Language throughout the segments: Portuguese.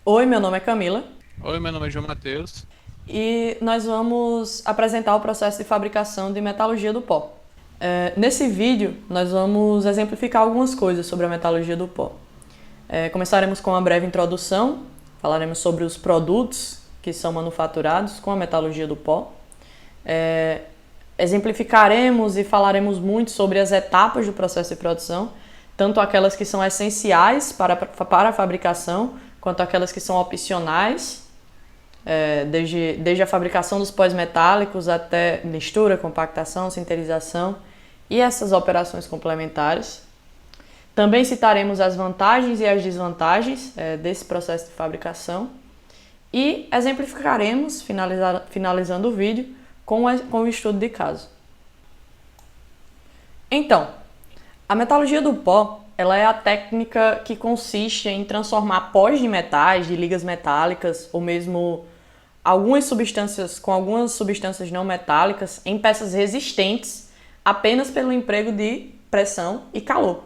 Oi, meu nome é Camila Oi, meu nome é João Matheus. e nós vamos apresentar o processo de fabricação de metalurgia do pó. Nesse vídeo, nós vamos exemplificar algumas coisas sobre a metalurgia do pó. Começaremos com uma breve introdução, falaremos sobre os produtos que são manufaturados com a metalurgia do pó. É, Exemplificaremos e falaremos muito sobre as etapas do processo de produção, tanto aquelas que são essenciais para a fabricação, quanto aquelas que são opcionais, desde a fabricação dos pós-metálicos até mistura, compactação, sinterização e essas operações complementares. Também citaremos as vantagens e as desvantagens desse processo de fabricação e exemplificaremos, finalizando o vídeo, com o estudo de caso. Então, a metalurgia do pó, ela é a técnica que consiste em transformar pós de metais, de ligas metálicas, ou mesmo algumas substâncias não metálicas em peças resistentes apenas pelo emprego de pressão e calor.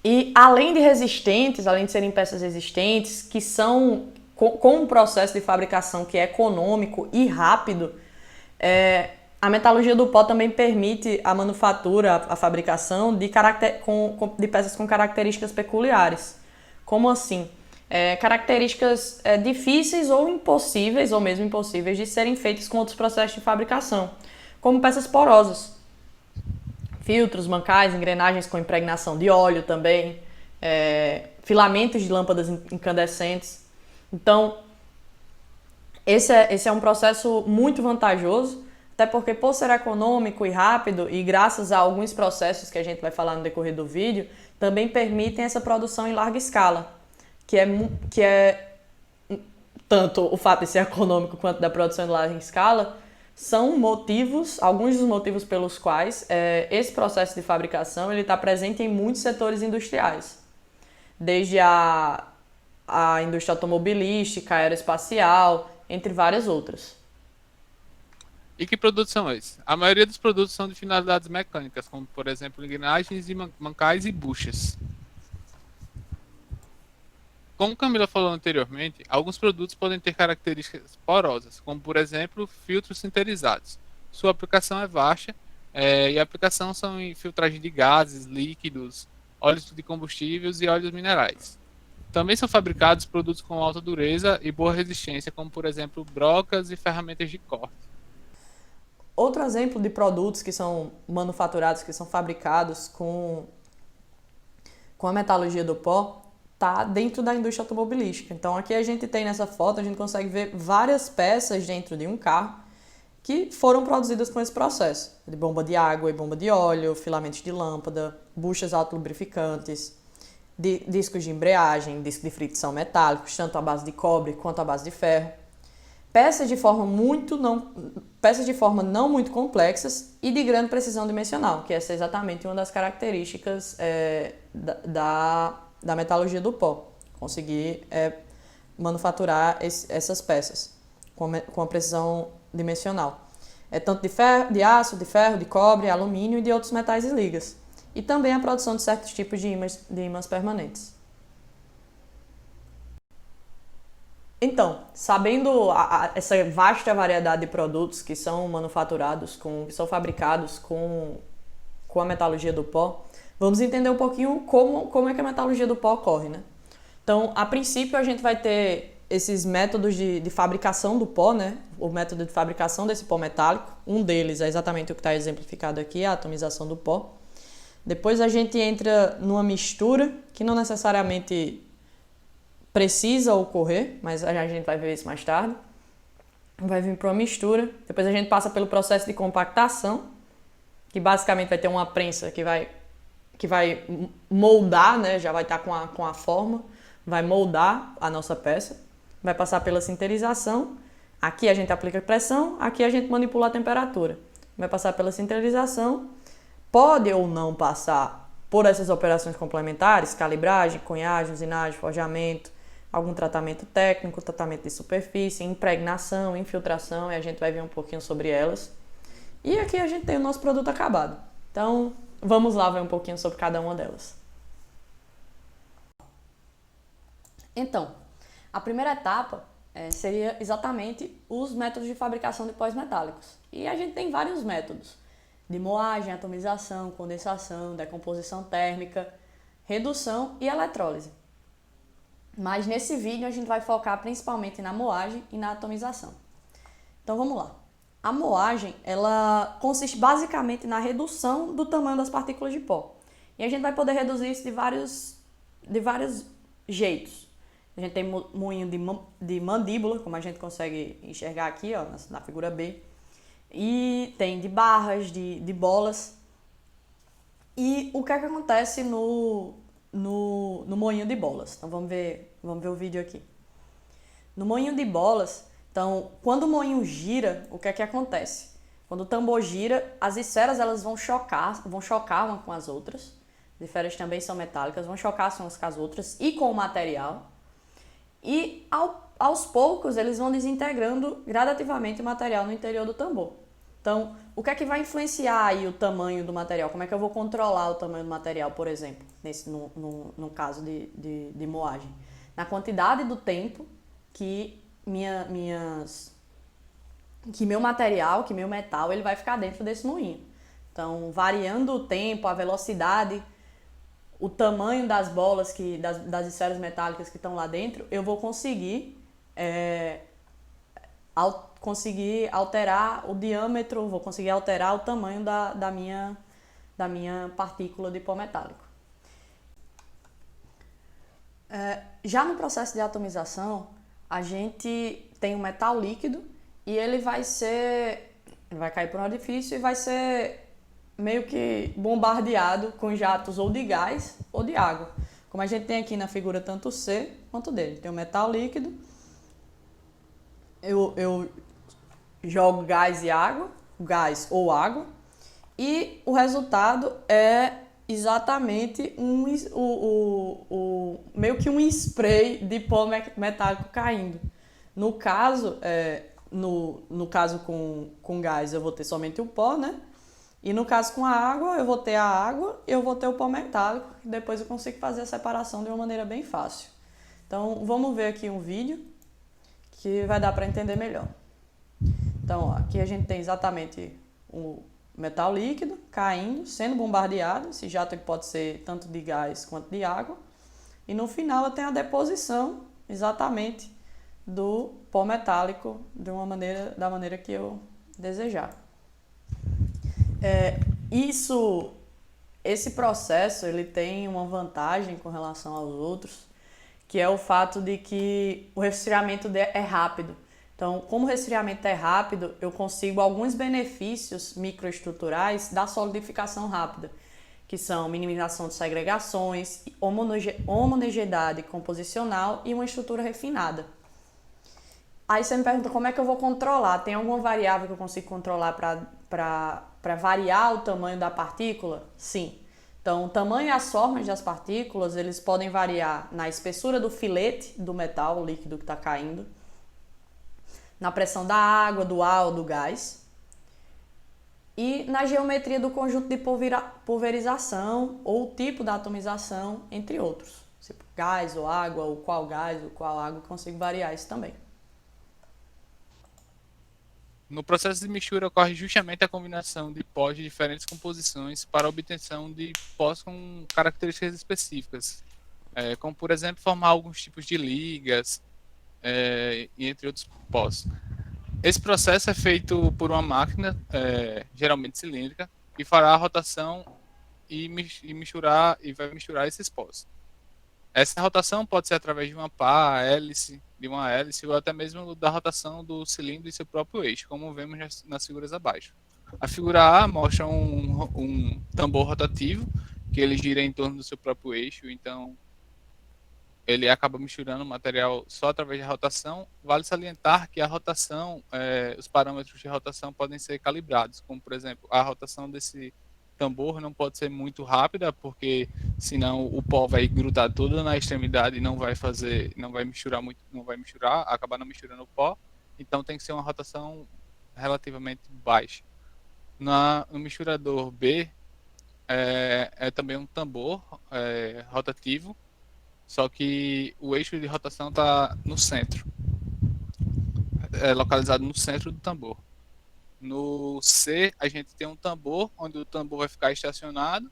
E além de resistentes, além de serem peças resistentes, que são com um processo de fabricação que é econômico e rápido, a metalurgia do pó também permite a manufatura, a fabricação de peças com características peculiares. Como assim? Características difíceis ou impossíveis, ou mesmo impossíveis, de serem feitas com outros processos de fabricação, como peças porosas, filtros, mancais, engrenagens com impregnação de óleo também, filamentos de lâmpadas incandescentes. Então, esse é um processo muito vantajoso, até porque por ser econômico e rápido e graças a alguns processos que a gente vai falar no decorrer do vídeo, também permitem essa produção em larga escala, que é tanto o fato de ser econômico quanto da produção em larga escala, são motivos, alguns dos motivos pelos quais esse processo de fabricação ele está presente em muitos setores industriais, desde a indústria automobilística, aeroespacial, entre várias outras. E que produtos são esses? A maioria dos produtos são de finalidades mecânicas, como, por exemplo, engrenagens, e mancais e buchas. Como Camila falou anteriormente, alguns produtos podem ter características porosas, como, por exemplo, filtros sinterizados. Sua aplicação é vasta, e a aplicação são em filtragem de gases, líquidos, óleos de combustíveis e óleos minerais. Também são fabricados produtos com alta dureza e boa resistência, como, por exemplo, brocas e ferramentas de corte. Outro exemplo de produtos que são manufaturados, que são fabricados com a metalurgia do pó, está dentro da indústria automobilística. Então aqui a gente tem nessa foto, a gente consegue ver várias peças dentro de um carro que foram produzidas com esse processo, de bomba de água e bomba de óleo, filamentos de lâmpada, buchas autolubrificantes, discos de embreagem, discos de fricção metálicos, tanto à base de cobre quanto à base de ferro. Peças de forma não muito complexas e de grande precisão dimensional, que essa é exatamente uma das características da metalurgia do pó, conseguir manufaturar essas peças com a precisão dimensional. Tanto de ferro, de aço, de ferro, de cobre, alumínio e de outros metais e ligas. E também a produção de certos tipos de ímãs permanentes. Então, sabendo essa vasta variedade de produtos que são manufaturados, que são fabricados com a metalurgia do pó, vamos entender um pouquinho como é que a metalurgia do pó ocorre, né? Então, a princípio, a gente vai ter esses métodos de fabricação do pó, né? O método de fabricação desse pó metálico. Um deles é exatamente o que está exemplificado aqui, a atomização do pó. Depois a gente entra numa mistura, que não necessariamente precisa ocorrer, mas a gente vai ver isso mais tarde. Vai vir para uma mistura. Depois a gente passa pelo processo de compactação, que basicamente vai ter uma prensa que vai moldar, né? Já vai estar com a forma, vai moldar a nossa peça. Vai passar pela sinterização. Aqui a gente aplica pressão, aqui a gente manipula a temperatura. Vai passar pela sinterização. Pode ou não passar por essas operações complementares, calibragem, cunhagem, usinagem, forjamento, algum tratamento técnico, tratamento de superfície, impregnação, infiltração, e a gente vai ver um pouquinho sobre elas. E aqui a gente tem o nosso produto acabado. Então, vamos lá ver um pouquinho sobre cada uma delas. Então, A primeira etapa seria exatamente os métodos de fabricação de pós metálicos. E a gente tem vários métodos: de moagem, atomização, condensação, decomposição térmica, redução e eletrólise. Mas nesse vídeo a gente vai focar principalmente na moagem e na atomização. Então vamos lá. A moagem, ela consiste basicamente na redução do tamanho das partículas de pó. E a gente vai poder reduzir isso de vários jeitos. A gente tem moinho de mandíbula, como a gente consegue enxergar aqui, ó, na figura B. E tem de barras, de bolas. E o que é que acontece no moinho de bolas? Então vamos ver o vídeo aqui. No moinho de bolas, então, quando o moinho gira, o que é que acontece? Quando o tambor gira, as esferas elas vão chocar umas com as outras. As esferas também são metálicas, vão chocar umas com as outras e com o material. E aos poucos eles vão desintegrando gradativamente o material no interior do tambor. Então, o que é que vai influenciar aí o tamanho do material? Como é que eu vou controlar o tamanho do material, por exemplo, no caso de moagem? Na quantidade do tempo que meu material, que meu metal, ele vai ficar dentro desse moinho. Então, variando o tempo, a velocidade, o tamanho das bolas, das esferas metálicas que estão lá dentro, eu vou conseguir alterar o diâmetro, vou conseguir alterar o tamanho da minha partícula de pó metálico. Já no processo de atomização, a gente tem um metal líquido e ele vai cair por um orifício e vai ser meio que bombardeado com jatos ou de gás ou de água. Como a gente tem aqui na figura tanto C quanto D. Tem um metal líquido, eu jogo gás ou água, e o resultado é exatamente meio que um spray de pó metálico caindo. No caso, no caso com gás, eu vou ter somente o pó, né? E no caso com a água, eu vou ter a água e eu vou ter o pó metálico, que depois eu consigo fazer a separação de uma maneira bem fácil. Então, vamos ver aqui um vídeo que vai dar para entender melhor. Então, ó, aqui a gente tem exatamente o metal líquido caindo, sendo bombardeado. Esse jato pode ser tanto de gás quanto de água. E no final eu tenho a deposição exatamente do pó metálico da maneira que eu desejar. Esse processo ele tem uma vantagem com relação aos outros, que é o fato de que o resfriamento é rápido. Então, como o resfriamento é rápido, eu consigo alguns benefícios microestruturais da solidificação rápida, que são minimização de segregações, homogeneidade composicional e uma estrutura refinada. Aí você me pergunta como é que eu vou controlar? Tem alguma variável que eu consigo controlar para variar o tamanho da partícula? Sim. Então, o tamanho e as formas das partículas, eles podem variar na espessura do filete do metal, o líquido que está caindo, na pressão da água, do ar ou do gás, e na geometria do conjunto de pulverização ou tipo da atomização, entre outros. Tipo gás ou água, ou qual gás ou qual água, eu consigo variar isso também. No processo de mistura ocorre justamente a combinação de pós de diferentes composições para a obtenção de pós com características específicas, como por exemplo formar alguns tipos de ligas, e entre outros pós. Esse processo é feito por uma máquina, geralmente cilíndrica, que fará a rotação e vai misturar esses pós. Essa rotação pode ser através de uma pá, de uma hélice, ou até mesmo da rotação do cilindro e seu próprio eixo, como vemos nas figuras abaixo. A figura A mostra um tambor rotativo, que ele gira em torno do seu próprio eixo, então ele acaba misturando o material só através da rotação. Vale salientar que a rotação, os parâmetros de rotação podem ser calibrados, como por exemplo, a rotação desse tambor não pode ser muito rápida, porque senão o pó vai grudar todo na extremidade e não vai misturar, acabar não misturando o pó. Então tem que ser uma rotação relativamente baixa. No misturador B, é também um tambor rotativo, só que o eixo de rotação está no centro, localizado no centro do tambor. No C, a gente tem um tambor, onde o tambor vai ficar estacionado,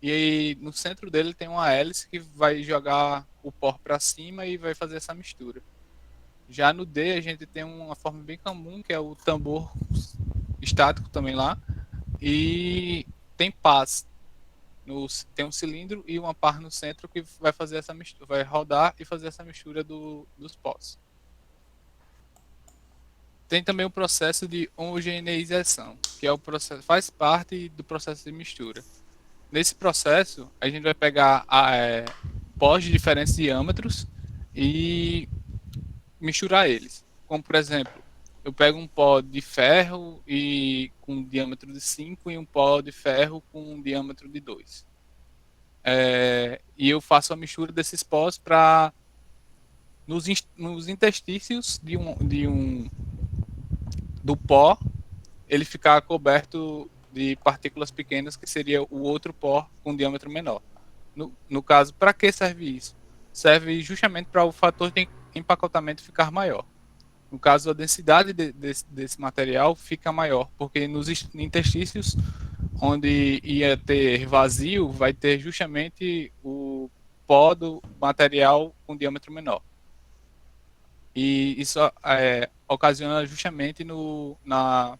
e aí no centro dele tem uma hélice que vai jogar o pó para cima e vai fazer essa mistura. Já no D, a gente tem uma forma bem comum, que é o tambor estático também lá, e tem pás. Tem um cilindro e uma pá no centro que vai fazer essa mistura, vai rodar e fazer essa mistura dos pós. Tem também o processo de homogeneização, que é o processo, faz parte do processo de mistura. Nesse processo, a gente vai pegar pós de diferentes diâmetros e misturar eles. Como, por exemplo, eu pego um pó de ferro com um diâmetro de 5 e um pó de ferro com um diâmetro de 2. E eu faço a mistura desses pós para nos interstícios do pó ele ficar coberto de partículas pequenas, que seria o outro pó com diâmetro menor. No caso, para que serve isso? Serve justamente para o fator de empacotamento ficar maior. No caso, a densidade desse material fica maior, porque nos interstícios, onde ia ter vazio, vai ter justamente o pó do material com diâmetro menor. E isso ocasiona justamente na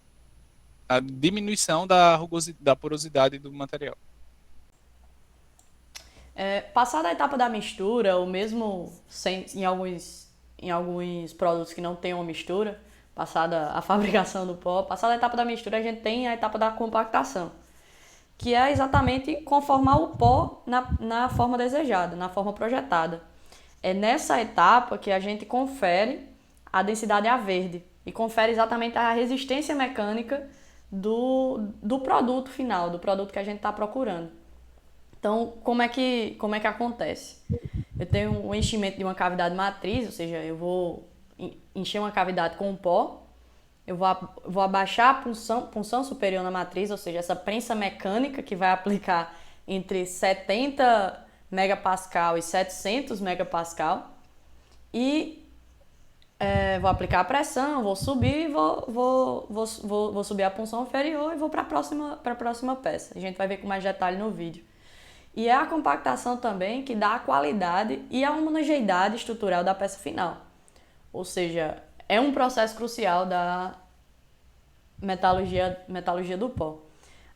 a diminuição da porosidade do material. Passada a etapa da mistura, ou mesmo em alguns produtos que não tem uma mistura, passada a fabricação do pó, passada a etapa da mistura, a gente tem a etapa da compactação, que é exatamente conformar o pó na forma desejada, na forma projetada. É nessa etapa que a gente confere a densidade A verde e confere exatamente a resistência mecânica do produto final, do produto que a gente está procurando. Então, como é que acontece? Eu tenho um enchimento de uma cavidade matriz, ou seja, eu vou encher uma cavidade com pó, eu vou abaixar a punção superior na matriz, ou seja, essa prensa mecânica que vai aplicar entre 70 megapascal e 700 megapascal, e vou aplicar a pressão, vou subir, vou subir a punção inferior e vou para a próxima peça. A gente vai ver com mais detalhe no vídeo. E é a compactação também que dá a qualidade e a homogeneidade estrutural da peça final. Ou seja, é um processo crucial da metalurgia do pó.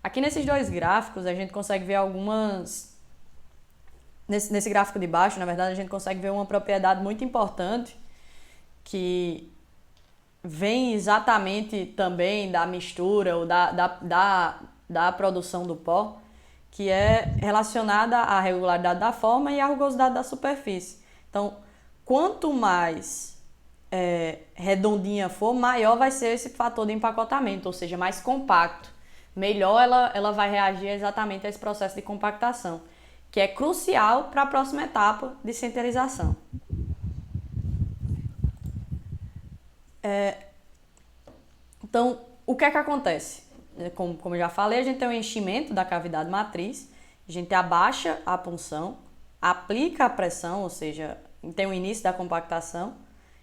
Aqui nesses dois gráficos a gente consegue ver algumas... Nesse gráfico de baixo, na verdade, a gente consegue ver uma propriedade muito importante que vem exatamente também da mistura ou da produção do pó, que é relacionada à regularidade da forma e à rugosidade da superfície. Então, quanto mais redondinha for, maior vai ser esse fator de empacotamento, ou seja, mais compacto. Melhor ela vai reagir exatamente a esse processo de compactação, que é crucial para a próxima etapa de sinterização. Então, o que é que acontece? Como eu já falei, a gente tem um enchimento da cavidade matriz, a gente abaixa a punção, aplica a pressão, ou seja, tem o início da compactação,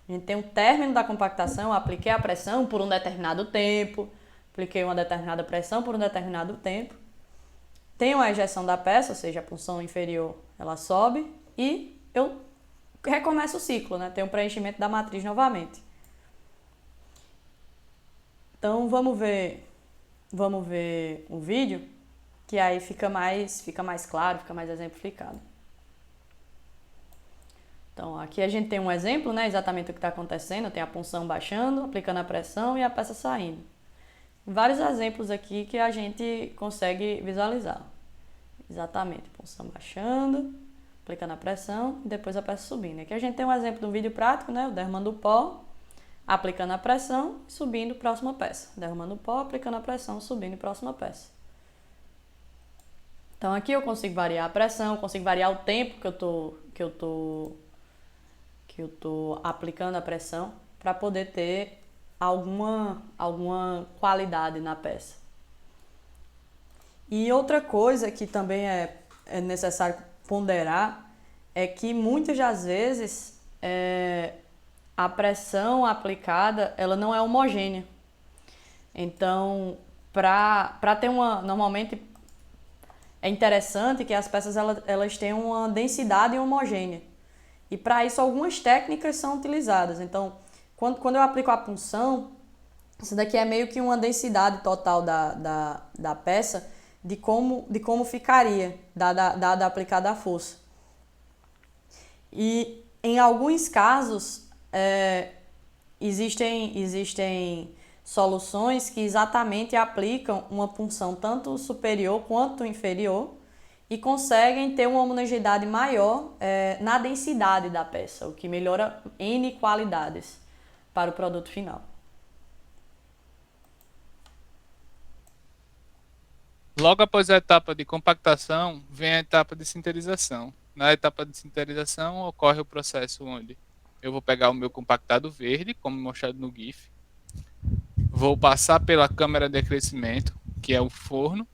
a gente tem o término da compactação, apliquei a pressão por um determinado tempo, apliquei uma determinada pressão por um determinado tempo, tem uma ejeção da peça, ou seja, a punção inferior ela sobe e eu recomeço o ciclo, né? Tem o preenchimento da matriz novamente. Então vamos ver um vídeo que aí fica mais claro, fica mais exemplificado. Então aqui a gente tem um exemplo, né, exatamente o que está acontecendo, tem a punção baixando, aplicando a pressão e a peça saindo. Vários exemplos aqui que a gente consegue visualizar. Exatamente, punção baixando, aplicando a pressão e depois a peça subindo. Aqui a gente tem um exemplo de um vídeo prático, né, o derramando o pó, aplicando a pressão e subindo próxima peça. Derramando o pó, aplicando a pressão, subindo próxima peça. Então aqui eu consigo variar a pressão, consigo variar o tempo que eu tô aplicando a pressão para poder ter alguma qualidade na peça. E outra coisa que também é necessário ponderar é que muitas das vezes a pressão aplicada ela não é homogênea. Então, para ter uma... Normalmente é interessante que as peças elas tenham uma densidade homogênea. E para isso algumas técnicas são utilizadas. Então, quando eu aplico a punção, isso daqui é meio que uma densidade total da peça de como ficaria, dada aplicada a força. E em alguns casos, existem soluções que exatamente aplicam uma punção tanto superior quanto inferior e conseguem ter uma homogeneidade maior na densidade da peça, o que melhora N qualidades para o produto final. Logo após a etapa de compactação, vem a etapa de sinterização. Na etapa de sinterização ocorre o processo onde eu vou pegar o meu compactado verde, como mostrado no GIF, vou passar pela câmara de aquecimento, que é o forno.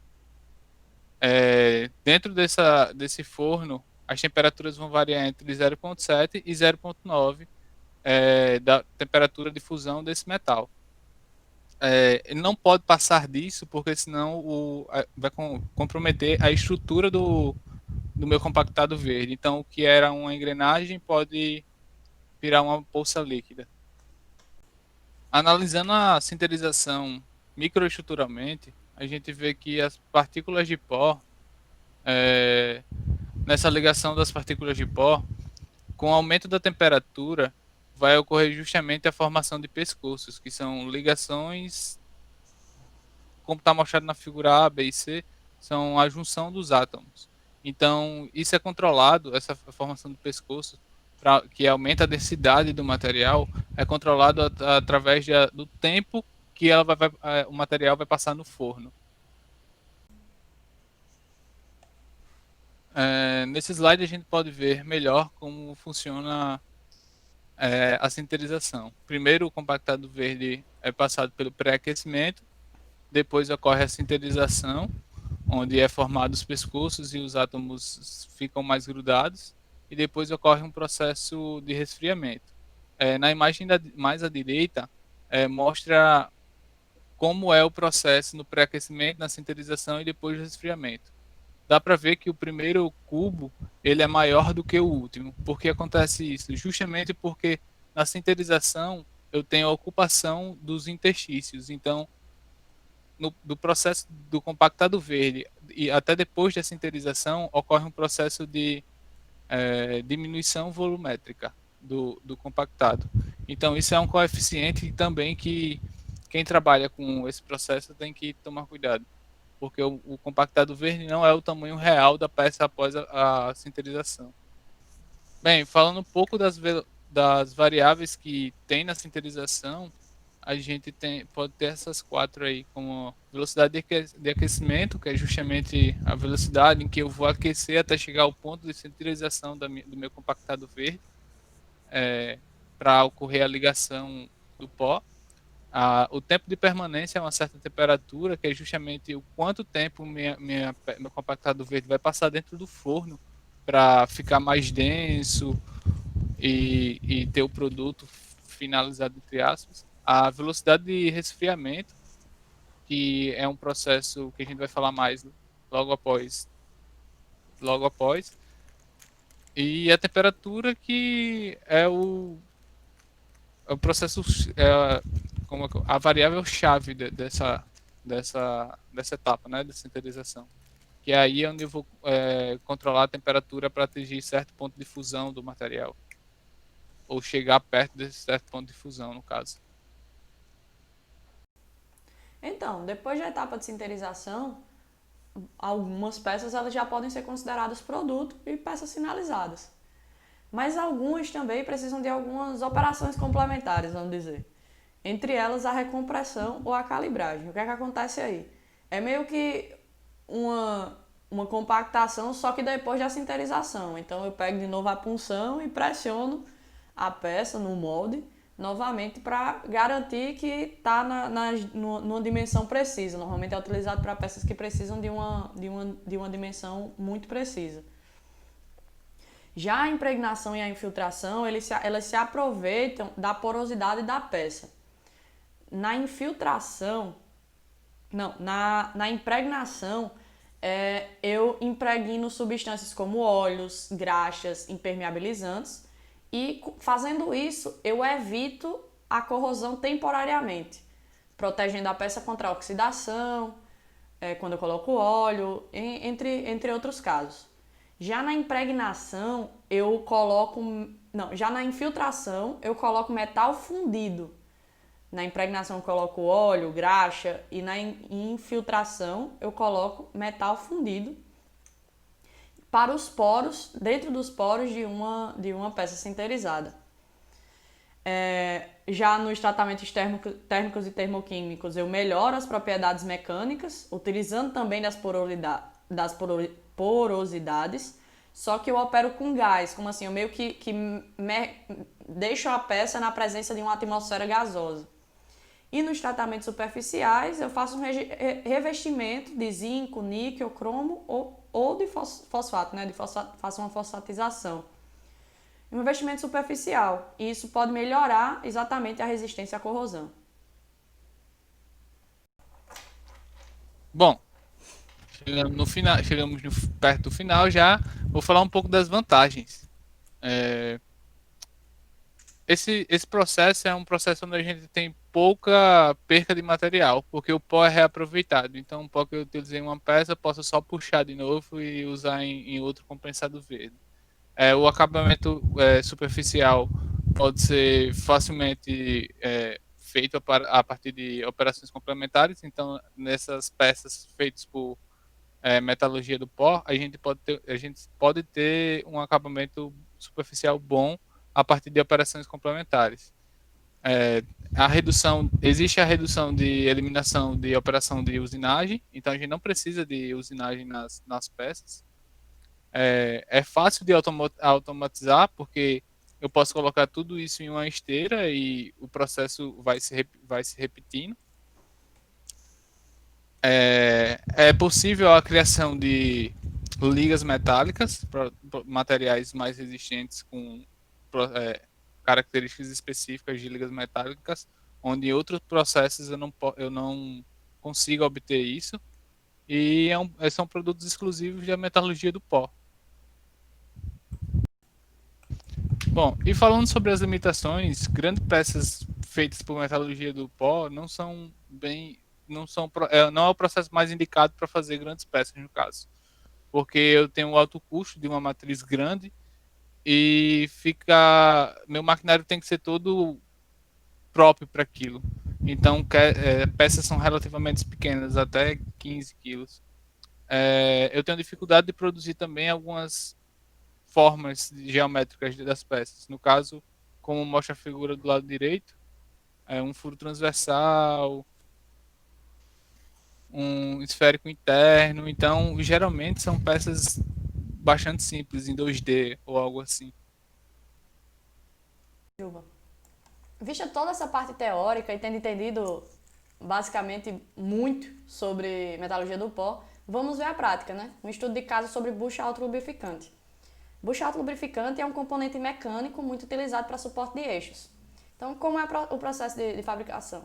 Dentro desse forno, as temperaturas vão variar entre 0,7 e 0,9 da temperatura de fusão desse metal. Ele não pode passar disso, porque senão vai comprometer a estrutura do meu compactado verde. Então, o que era uma engrenagem pode virar uma poça líquida. Analisando a sinterização microestruturalmente, a gente vê que as partículas de pó, nessa ligação das partículas de pó, com o aumento da temperatura, vai ocorrer justamente a formação de pescoços, que são ligações, como está mostrado na figura A, B e C, são a junção dos átomos. Então, isso é controlado, essa formação do pescoço, que aumenta a densidade do material, é controlado através do tempo que o material vai passar no forno. Nesse slide a gente pode ver melhor como funciona a sinterização. Primeiro, o compactado verde é passado pelo pré-aquecimento, depois ocorre a sinterização, onde é formado os pescoços e os átomos ficam mais grudados, e depois ocorre um processo de resfriamento. Na imagem mais à direita, mostra como é o processo no pré-aquecimento, na sinterização e depois do resfriamento. Dá para ver que o primeiro cubo ele é maior do que o último. Por que acontece isso? Justamente porque na sinterização eu tenho a ocupação dos interstícios. Então, do processo do compactado verde e até depois da sinterização ocorre um processo de diminuição volumétrica do compactado. Então isso é um coeficiente também que quem trabalha com esse processo tem que tomar cuidado, porque o compactado verde não é o tamanho real da peça após a sinterização. Bem, falando um pouco das variáveis que tem na sinterização, a gente pode ter essas quatro aí, como velocidade de aquecimento, que é justamente a velocidade em que eu vou aquecer até chegar ao ponto de sinterização do meu compactado verde, para ocorrer a ligação do pó. O tempo de permanência é uma certa temperatura, que é justamente o quanto tempo meu compactado verde vai passar dentro do forno para ficar mais denso e ter o produto finalizado, entre aspas. A velocidade de resfriamento, que é um processo que a gente vai falar mais logo após. E a temperatura, que é o processo, como a variável chave dessa etapa, né, da sinterização. Que é aí onde eu vou controlar a temperatura para atingir certo ponto de fusão do material. Ou chegar perto desse certo ponto de fusão, no caso. Então, depois da etapa de sinterização, algumas peças elas já podem ser consideradas produto e peças finalizadas. Mas algumas também precisam de algumas operações complementares, vamos dizer. Entre elas a recompressão ou a calibragem. O que é que acontece aí? É meio que uma compactação, só que depois da sinterização. Então eu pego de novo a punção e pressiono a peça no molde novamente para garantir que está numa dimensão precisa. Normalmente é utilizado para peças que precisam de uma dimensão muito precisa. Já a impregnação e a infiltração, elas se aproveitam da porosidade da peça. Na infiltração, não, na impregnação, eu impregno substâncias como óleos, graxas, impermeabilizantes e fazendo isso eu evito a corrosão temporariamente, protegendo a peça contra a oxidação, quando eu coloco óleo, entre outros casos. Já na impregnação, eu coloco. Não, já na infiltração, eu coloco metal fundido. Na impregnação, eu coloco óleo, graxa, e na infiltração, eu coloco metal fundido para os poros, dentro dos poros de uma peça sinterizada. Já nos tratamentos térmicos e termoquímicos, eu melhoro as propriedades mecânicas, utilizando também das porosidades, só que eu opero com gás, como assim, eu meio que deixo a peça na presença de uma atmosfera gasosa. E nos tratamentos superficiais, eu faço um revestimento de zinco, níquel, cromo ou de fosfato, né? Faço uma fosfatização. Um revestimento superficial. E isso pode melhorar exatamente a resistência à corrosão. Bom, chegamos perto do final já. Vou falar um pouco das vantagens. Esse processo é um processo onde a gente tem pouca perca de material, porque o pó é reaproveitado. Então, o pó que eu utilizei em uma peça, eu posso só puxar de novo e usar em outro compensado verde. O acabamento superficial pode ser facilmente feito a partir de operações complementares. Então, nessas peças feitas por metalurgia do pó, a gente pode ter um acabamento superficial bom a partir de operações complementares. Existe a redução de eliminação de operação de usinagem, então a gente não precisa de usinagem nas peças. É fácil de automatizar, porque eu posso colocar tudo isso em uma esteira e o processo vai se repetindo. É possível a criação de ligas metálicas para materiais mais resistentes com características específicas de ligas metálicas, onde em outros processos eu não consigo obter isso. E são produtos exclusivos da metalurgia do pó. Bom, e falando sobre as limitações, grandes peças feitas por metalurgia do pó não são bem, não é o processo mais indicado para fazer grandes peças no caso, porque eu tenho um alto custo de uma matriz grande e meu maquinário tem que ser todo próprio para aquilo. Então, peças são relativamente pequenas, até 15 quilos. Eu tenho dificuldade de produzir também algumas formas geométricas das peças. No caso, como mostra a figura do lado direito, um furo transversal, um esférico interno. Então, geralmente são peças bastante simples, em 2D ou algo assim. Juba. Vista toda essa parte teórica e tendo entendido basicamente muito sobre metalurgia do pó, vamos ver a prática, né? Um estudo de caso sobre bucha autolubrificante. Bucha autolubrificante é um componente mecânico muito utilizado para suporte de eixos. Então, como é o processo de fabricação?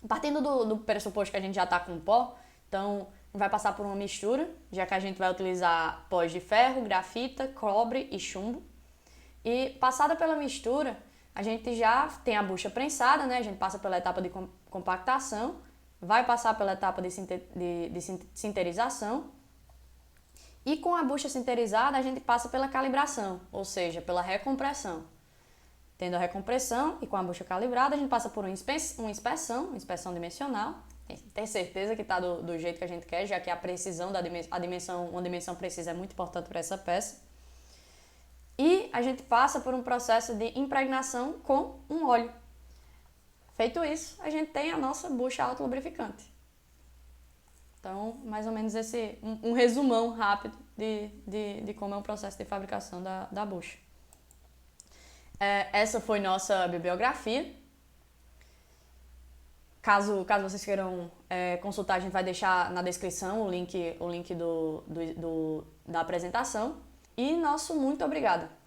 Partindo do pressuposto que a gente já está com pó, então vai passar por uma mistura, já que a gente vai utilizar pós de ferro, grafita, cobre e chumbo. E passada pela mistura, a gente já tem a bucha prensada, né? A gente passa pela etapa de compactação, vai passar pela etapa de sinterização. E com a bucha sinterizada, a gente passa pela calibração, ou seja, pela recompressão. Tendo a recompressão e com a bucha calibrada, a gente passa por uma inspeção dimensional. Ter certeza que está do jeito que a gente quer, já que a precisão uma dimensão precisa é muito importante para essa peça. E a gente passa por um processo de impregnação com um óleo. Feito isso, a gente tem a nossa bucha autolubrificante. Então, mais ou menos um resumão rápido de como é o processo de fabricação da bucha. Essa foi nossa bibliografia. Caso vocês queiram consultar, a gente vai deixar na descrição o link da apresentação. E nosso muito obrigada!